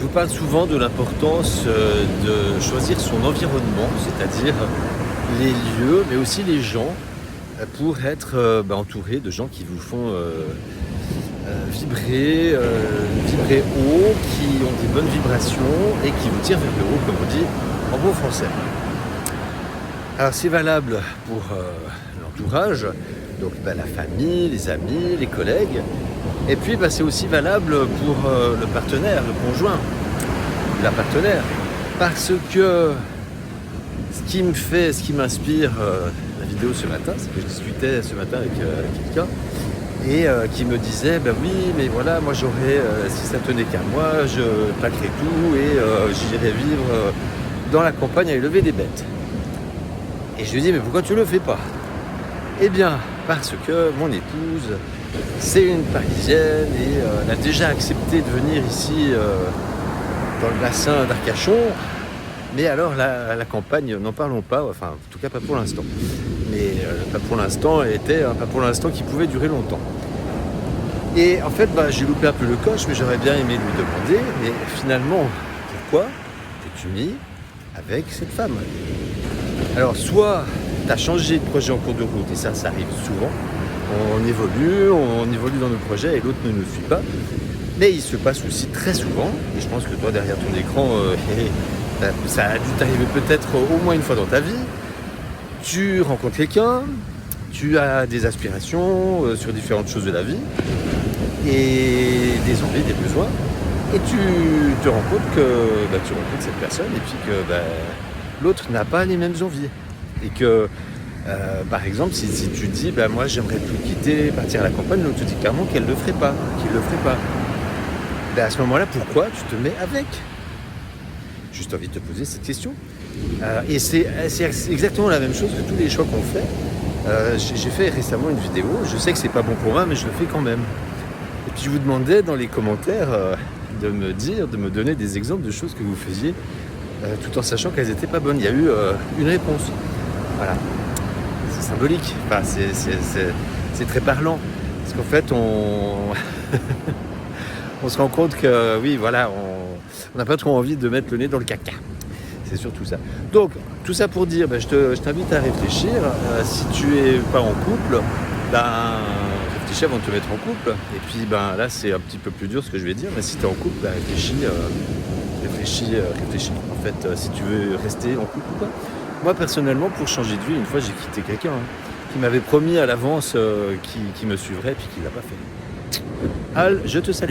vous parle souvent de l'importance de choisir son environnement, c'est-à-dire les lieux, mais aussi les gens, pour être entouré de gens qui vous font vibrer haut, qui ont des bonnes vibrations et qui vous tirent vers le haut, comme on dit en bon français. Alors c'est valable pour l'entourage, donc la famille, les amis, les collègues, et puis c'est aussi valable pour le partenaire, le conjoint, la partenaire, parce que ce qui m'inspire la vidéo ce matin, c'est que je discutais ce matin avec quelqu'un et qui me disait oui mais voilà, moi j'aurais, si ça tenait qu'à moi, je plaquerais tout et j'irais vivre dans la campagne à élever des bêtes. Et je lui dis mais pourquoi tu le fais pas? Eh bien parce que mon épouse c'est une Parisienne et elle a déjà accepté de venir ici dans le bassin d'Arcachon. Mais alors la campagne, n'en parlons pas, enfin en tout cas pas pour l'instant. Mais pas pour l'instant, elle était pas pour l'instant qui pouvait durer longtemps. Et en fait j'ai loupé un peu le coche, mais j'aurais bien aimé lui demander, mais finalement, pourquoi t'es-tu mis avec cette femme? Alors soit tu as changé de projet en cours de route, et ça arrive souvent, on évolue dans nos projets et l'autre ne nous suit pas, mais il se passe aussi très souvent, et je pense que toi derrière ton écran, ça a dû t'arriver peut-être au moins une fois dans ta vie, tu rencontres quelqu'un, tu as des aspirations sur différentes choses de la vie, et des envies, des besoins, et tu te rends compte que tu rencontres cette personne et puis que l'autre n'a pas les mêmes envies. Et que, par exemple, si tu dis moi j'aimerais tout quitter, partir à la campagne, l'autre te dit clairement qu'elle ne le ferait pas, qu'il ne le ferait pas. À ce moment-là, pourquoi tu te mets avec? Juste envie de te poser cette question. Et c'est exactement la même chose que tous les choix qu'on fait. J'ai fait récemment une vidéo, je sais que c'est pas bon pour moi, mais je le fais quand même. Et puis je vous demandais dans les commentaires de me donner des exemples de choses que vous faisiez tout en sachant qu'elles n'étaient pas bonnes. Il y a eu une réponse. Voilà. C'est symbolique. Enfin, c'est très parlant. Parce qu'en fait, on se rend compte que oui, voilà, on n'a pas trop envie de mettre le nez dans le caca. C'est surtout ça. Donc, tout ça pour dire, je t'invite à réfléchir. Si tu es pas en couple, réfléchis avant de te mettre en couple. Et puis, là, c'est un petit peu plus dur ce que je vais dire. Mais si tu es en couple, réfléchis. En fait, si tu veux rester en couple ou pas. Moi, personnellement, pour changer de vie, une fois, j'ai quitté quelqu'un qui m'avait promis à l'avance qu'il me suivrait et puis qui ne l'a pas fait. Al, je te salue.